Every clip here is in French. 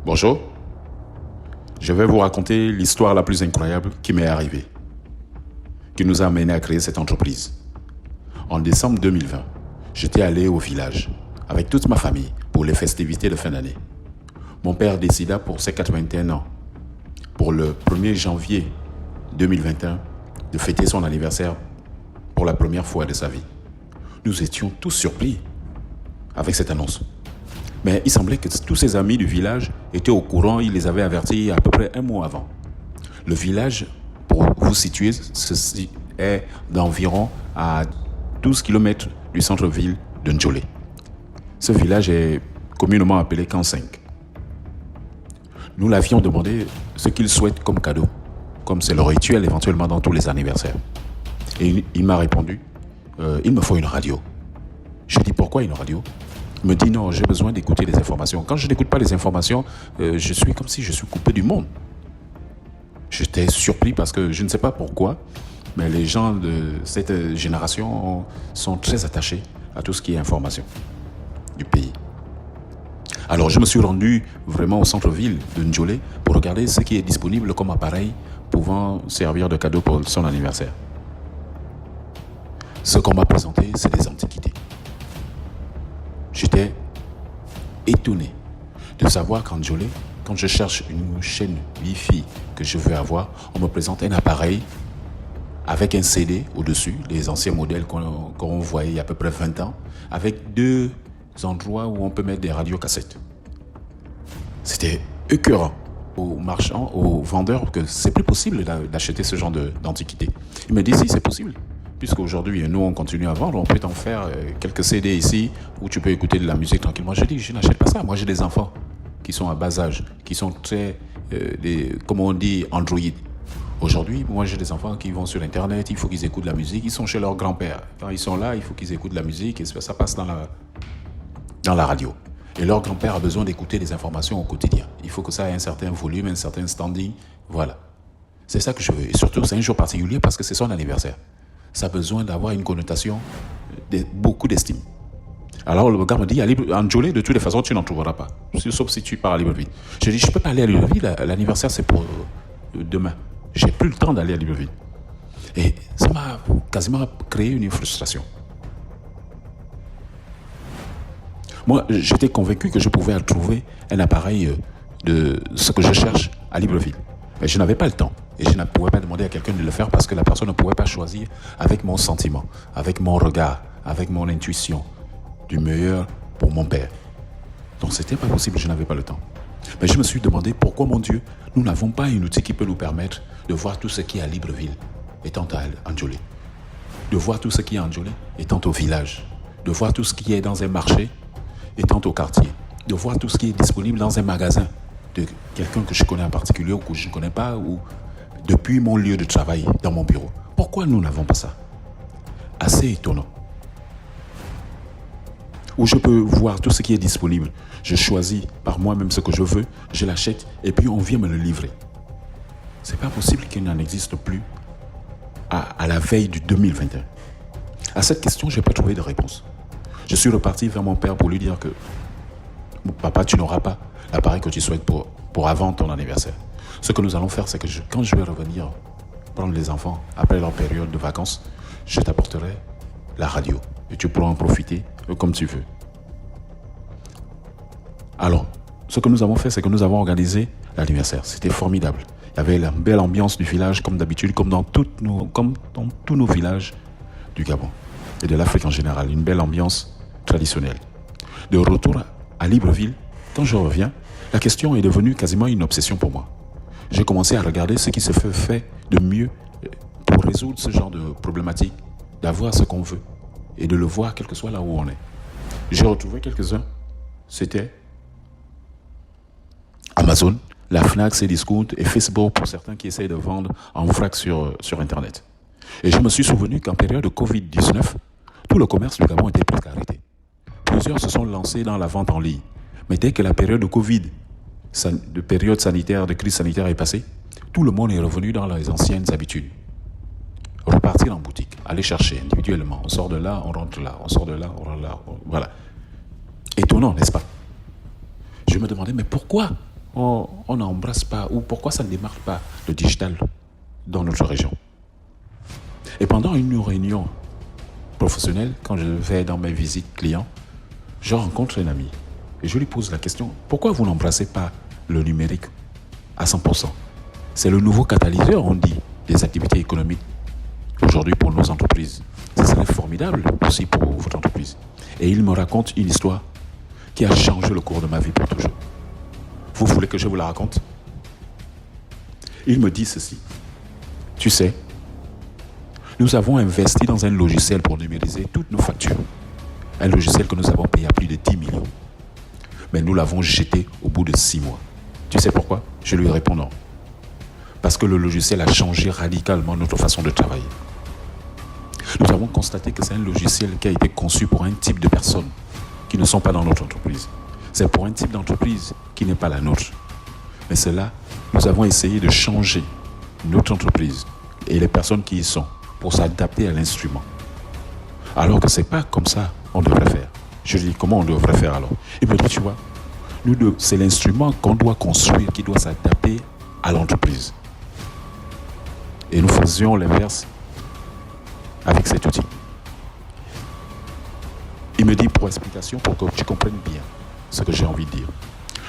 Bonjour, je vais vous raconter l'histoire la plus incroyable qui m'est arrivée, qui nous a amené à créer cette entreprise. En décembre 2020, j'étais allé au village avec toute ma famille pour les festivités de fin d'année. Mon père décida pour ses 81 ans, pour le 1er janvier 2021, de fêter son anniversaire pour la première fois de sa vie. Nous étions tous surpris avec cette annonce. Mais il semblait que tous ses amis du village étaient au courant, il les avait avertis à peu près un mois avant. Le village, pour vous situer, ceci est d'environ à 12 km du centre-ville de Ndjolé. Ce village est communément appelé Camp 5. Nous l'avions demandé ce qu'il souhaite comme cadeau, comme c'est le rituel éventuellement dans tous les anniversaires. Et il m'a répondu, il me faut une radio. Je dis pourquoi une radio ? Il me dit non, j'ai besoin d'écouter les informations. Quand je n'écoute pas les informations, je suis comme si je suis coupé du monde. J'étais surpris parce que je ne sais pas pourquoi, mais les gens de cette génération sont très attachés à tout ce qui est information du pays. Alors je me suis rendu vraiment au centre-ville de Ndjolé pour regarder ce qui est disponible comme appareil pouvant servir de cadeau pour son anniversaire. Ce qu'on m'a présenté, c'est des antiquités. J'étais étonné de savoir qu'en Ndjolé, quand je cherche une chaîne Wi-Fi que je veux avoir, on me présente un appareil avec un CD au-dessus, les anciens modèles qu'on voyait il y a à peu près 20 ans, avec 2 endroits où on peut mettre des radiocassettes. C'était écœurant aux marchands, aux vendeurs, que c'est plus possible d'acheter ce genre d'antiquité. Ils me disent si c'est possible. Puisqu'aujourd'hui, nous, on continue à vendre, on peut t'en faire quelques CD ici où tu peux écouter de la musique tranquillement. Je dis, je n'achète pas ça. Moi, j'ai des enfants qui sont à bas âge, qui sont très, comme on dit, Android. Aujourd'hui, moi, j'ai des enfants qui vont sur Internet, il faut qu'ils écoutent de la musique. Ils sont chez leur grand-père. Quand ils sont là, il faut qu'ils écoutent de la musique et ça passe dans la radio. Et leur grand-père a besoin d'écouter des informations au quotidien. Il faut que ça ait un certain volume, un certain standing. Voilà. C'est ça que je veux. Et surtout, c'est un jour particulier parce que c'est son anniversaire. Ça a besoin d'avoir une connotation, beaucoup d'estime. Alors le gars me dit, en Ndjolé, de toutes les façons, tu n'en trouveras pas. Sauf si tu pars à Libreville. Je dis, je ne peux pas aller à Libreville, l'anniversaire c'est pour demain. J'ai plus le temps d'aller à Libreville. Et ça m'a quasiment créé une frustration. Moi, j'étais convaincu que je pouvais trouver un appareil de ce que je cherche à Libreville. Mais je n'avais pas le temps. Et je ne pouvais pas demander à quelqu'un de le faire parce que la personne ne pouvait pas choisir avec mon sentiment, avec mon regard, avec mon intuition, du meilleur pour mon père. Donc c'était pas possible, je n'avais pas le temps. Mais je me suis demandé pourquoi, mon Dieu, nous n'avons pas un outil qui peut nous permettre de voir tout ce qui est à Libreville, étant à Ndjolé. De voir tout ce qui est à Ndjolé, étant au village. De voir tout ce qui est dans un marché, étant au quartier. De voir tout ce qui est disponible dans un magasin de quelqu'un que je connais en particulier ou que je ne connais pas, ou depuis mon lieu de travail, dans mon bureau. Pourquoi nous n'avons pas ça ? Assez étonnant. Où je peux voir tout ce qui est disponible. Je choisis par moi-même ce que je veux, je l'achète et puis on vient me le livrer. C'est pas possible qu'il n'en existe plus à la veille du 2021. À cette question, je n'ai pas trouvé de réponse. Je suis reparti vers mon père pour lui dire que papa, tu n'auras pas l'appareil que tu souhaites pour avant ton anniversaire. Ce que nous allons faire, c'est que quand je vais revenir prendre les enfants après leur période de vacances, je t'apporterai la radio et tu pourras en profiter comme tu veux. Alors, ce que nous avons fait, c'est que nous avons organisé l'anniversaire. C'était formidable. Il y avait la belle ambiance du village, comme d'habitude, comme dans tous nos villages du Gabon et de l'Afrique en général. Une belle ambiance traditionnelle. De retour à Libreville, quand je reviens, la question est devenue quasiment une obsession pour moi. J'ai commencé à regarder ce qui se fait de mieux pour résoudre ce genre de problématique, d'avoir ce qu'on veut et de le voir quel que soit là où on est. J'ai retrouvé quelques-uns. C'était Amazon, la Fnac, Cdiscount et Facebook pour certains qui essayent de vendre en vrac sur Internet. Et je me suis souvenu qu'en période de Covid-19, tout le commerce du Gabon était presque arrêté. Plusieurs se sont lancés dans la vente en ligne. Mais dès que la période de Covid, de période sanitaire, de crise sanitaire est passée, tout le monde est revenu dans les anciennes habitudes. Repartir en boutique, aller chercher individuellement. On sort de là, on rentre là, on sort de là, on rentre là. Voilà. Étonnant, n'est-ce pas ? Je me demandais, mais pourquoi on n'embrasse pas, ou pourquoi ça ne démarre pas le digital dans notre région? Et pendant une réunion professionnelle, quand je vais dans mes visites clients, je rencontre un ami et je lui pose la question, pourquoi vous n'embrassez pas le numérique à 100%? C'est le nouveau catalyseur, on dit, des activités économiques aujourd'hui pour nos entreprises. Ce serait formidable aussi pour votre entreprise. Et il me raconte une histoire qui a changé le cours de ma vie pour toujours. Vous voulez que je vous la raconte? Il me dit ceci. Tu sais, nous avons investi dans un logiciel pour numériser toutes nos factures. Un logiciel que nous avons payé à plus de 10 millions. Mais nous l'avons jeté au bout de 6 mois. Tu sais pourquoi? Je lui réponds non. Parce que le logiciel a changé radicalement notre façon de travailler. Nous avons constaté que c'est un logiciel qui a été conçu pour un type de personnes qui ne sont pas dans notre entreprise. C'est pour un type d'entreprise qui n'est pas la nôtre. Mais cela, nous avons essayé de changer notre entreprise et les personnes qui y sont pour s'adapter à l'instrument. Alors que ce n'est pas comme ça qu'on devrait faire. Je dis comment on devrait faire alors? Il me dit, tu vois, c'est l'instrument qu'on doit construire qui doit s'adapter à l'entreprise. Et nous faisions l'inverse avec cet outil. Il me dit pour explication, pour que tu comprennes bien ce que j'ai envie de dire.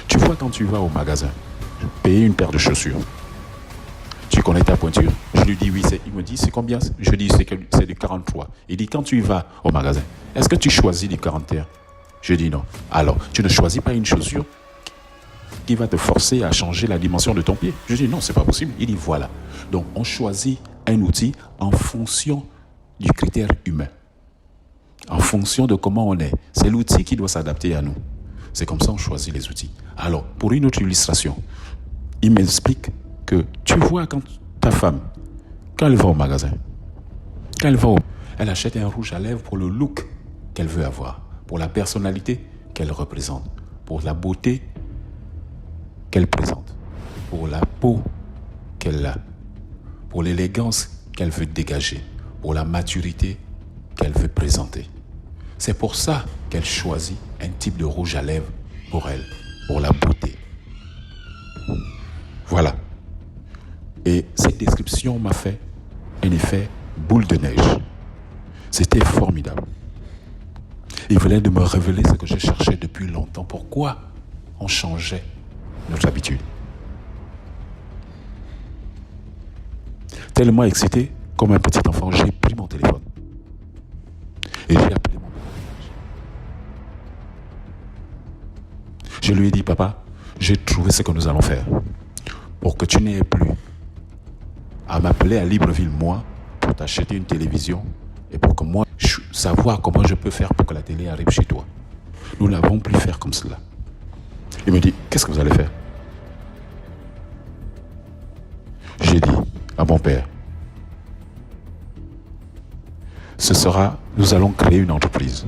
Tu vois, quand tu vas au magasin, payer une paire de chaussures, tu connais ta pointure. Je lui dis oui, il me dit c'est combien? Je dis c'est du 43. Il dit quand tu vas au magasin, est-ce que tu choisis du 41? Je dis non. Alors, tu ne choisis pas une chaussure qui va te forcer à changer la dimension de ton pied. Je dis non, c'est pas possible. Il dit voilà. Donc, on choisit un outil en fonction du critère humain. En fonction de comment on est. C'est l'outil qui doit s'adapter à nous. C'est comme ça qu'on choisit les outils. Alors, pour une autre illustration, il m'explique que tu vois quand ta femme, quand elle va au magasin, elle achète un rouge à lèvres pour le look qu'elle veut avoir, pour la personnalité qu'elle représente, pour la beauté qu'elle présente, pour la peau qu'elle a, pour l'élégance qu'elle veut dégager, pour la maturité qu'elle veut présenter. C'est pour ça qu'elle choisit un type de rouge à lèvres pour elle, pour la beauté. Voilà. Et cette description m'a fait un effet boule de neige. C'était formidable. Il venait de me révéler ce que je cherchais depuis longtemps. Pourquoi on changeait notre habitude? Tellement excité, comme un petit enfant, j'ai pris mon téléphone. Et j'ai appelé mon père. Je lui ai dit, papa, j'ai trouvé ce que nous allons faire. Pour que tu n'aies plus à m'appeler à Libreville, moi, pour t'acheter une télévision et pour que moi, savoir comment je peux faire pour que la télé arrive chez toi. Nous n'avons plus faire comme cela. Il me dit, qu'est-ce que vous allez faire? J'ai dit à mon père, nous allons créer une entreprise.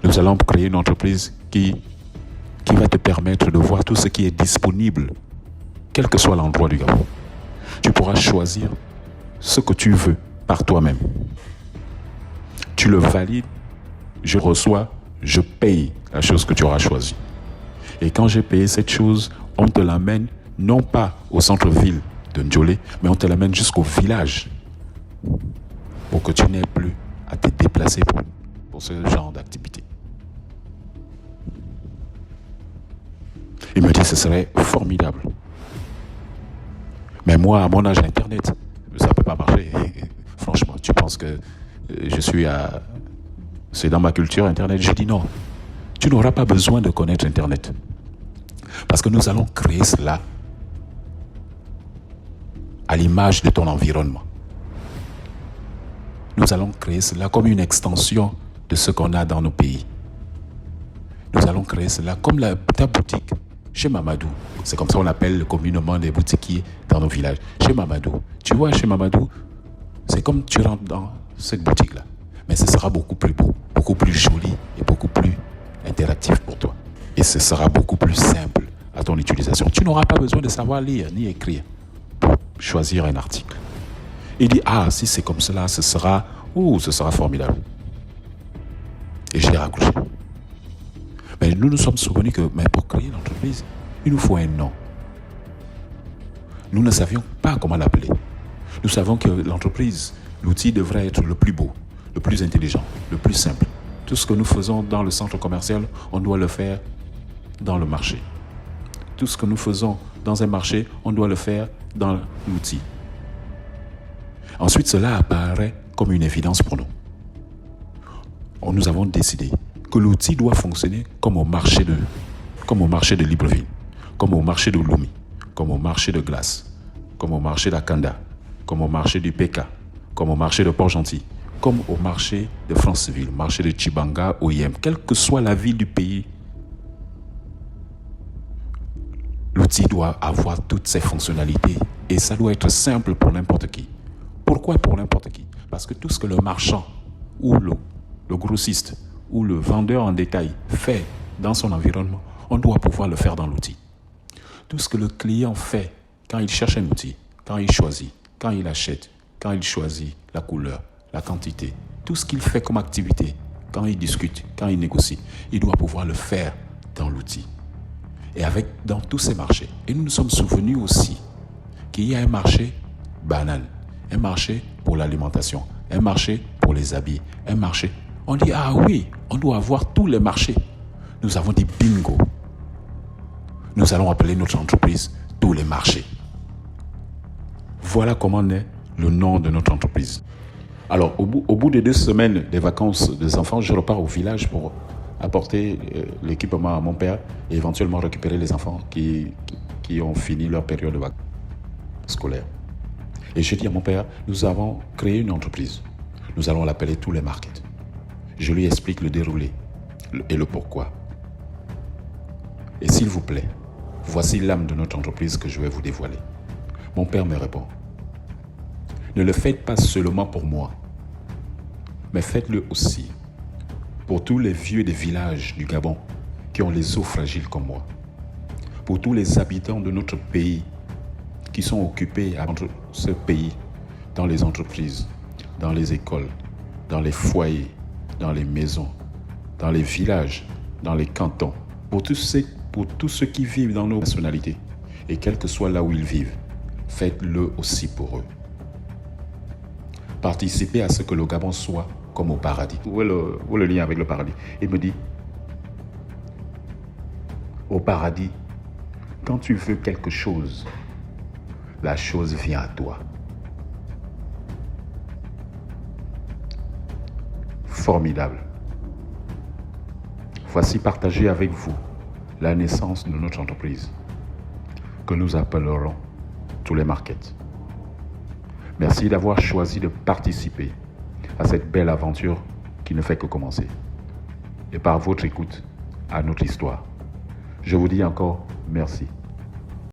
Nous allons créer une entreprise qui va te permettre de voir tout ce qui est disponible, quel que soit l'endroit du Gabon. Tu pourras choisir ce que tu veux par toi-même. Tu le valides, je reçois, je paye la chose que tu auras choisie. Et quand j'ai payé cette chose, on te l'amène non pas au centre-ville de Ndjolé, mais on te l'amène jusqu'au village pour que tu n'aies plus à te déplacer pour ce genre d'activité. Il me dit que ce serait formidable. Mais moi, à mon âge, Internet, ça ne peut pas marcher. Franchement, tu penses que c'est dans ma culture, Internet? Je dis non. Tu n'auras pas besoin de connaître Internet. Parce que nous allons créer cela à l'image de ton environnement. Nous allons créer cela comme une extension de ce qu'on a dans nos pays. Nous allons créer cela comme ta boutique chez Mamadou. C'est comme ça qu'on appelle communément les boutiquiers dans nos villages. Chez Mamadou. Tu vois, chez Mamadou, c'est comme tu rentres dans cette boutique-là. Mais ce sera beaucoup plus beau, beaucoup plus joli et beaucoup plus interactif pour toi. Et ce sera beaucoup plus simple à ton utilisation. Tu n'auras pas besoin de savoir lire ni écrire pour choisir un article. Il dit, si c'est comme cela, ce sera formidable. Et j'ai raccroché. Mais nous nous sommes souvenus que pour créer l'entreprise, Il nous faut un nom. Nous ne savions pas comment l'appeler. Nous savons que l'entreprise, l'outil devrait être le plus beau, le plus intelligent, le plus simple. Tout ce que nous faisons dans le centre commercial, on doit le faire dans le marché. Tout ce que nous faisons dans un marché, on doit le faire dans l'outil. Ensuite, cela apparaît comme une évidence pour nous. Nous avons décidé que l'outil doit fonctionner comme au marché de Libreville, comme au marché de Lomé, comme au marché de Glace, comme au marché d'Akanda, comme au marché du PK, comme au marché de Port-Gentil, comme au marché de Franceville, marché de Chibanga, OIM, quelle que soit la ville du pays. L'outil doit avoir toutes ses fonctionnalités et ça doit être simple pour n'importe qui. Pourquoi pour n'importe qui? Parce que tout ce que le marchand ou le grossiste ou le vendeur en détail fait dans son environnement, on doit pouvoir le faire dans l'outil. Tout ce que le client fait quand il cherche un outil, quand il choisit, quand il achète, quand il choisit la couleur, la quantité, tout ce qu'il fait comme activité, quand il discute, quand il négocie, il doit pouvoir le faire dans l'outil. Et dans tous ces marchés. Et nous nous sommes souvenus aussi qu'il y a un marché banal, un marché pour l'alimentation, un marché pour les habits, un marché. On dit, ah oui, on doit avoir tous les marchés. Nous avons dit bingo. Nous allons appeler notre entreprise tous les marchés. Voilà comment naît le nom de notre entreprise. Alors, au bout de 2 semaines des vacances des enfants, je repars au village pour apporter l'équipement à mon père et éventuellement récupérer les enfants qui ont fini leur période de vacances scolaires. Et je dis à mon père, nous avons créé une entreprise. Nous allons l'appeler Tous les Markets. Je lui explique le déroulé et le pourquoi. Et s'il vous plaît, voici l'âme de notre entreprise que je vais vous dévoiler. Mon père me répond, ne le faites pas seulement pour moi, mais faites-le aussi pour tous les vieux des villages du Gabon qui ont les os fragiles comme moi, pour tous les habitants de notre pays qui sont occupés à ce pays dans les entreprises, dans les écoles, dans les foyers, dans les maisons, dans les villages, dans les cantons, pour tous ceux qui vivent dans nos nationalités et quel que soit là où ils vivent, faites-le aussi pour eux. Participez à ce que le Gabon soit comme au paradis. Où est le lien avec le paradis? Il me dit, au paradis, quand tu veux quelque chose, la chose vient à toi. Formidable. Voici partagé avec vous la naissance de notre entreprise que nous appellerons Tous les Markets. Merci d'avoir choisi de participer à cette belle aventure qui ne fait que commencer. Et par votre écoute à notre histoire. Je vous dis encore merci.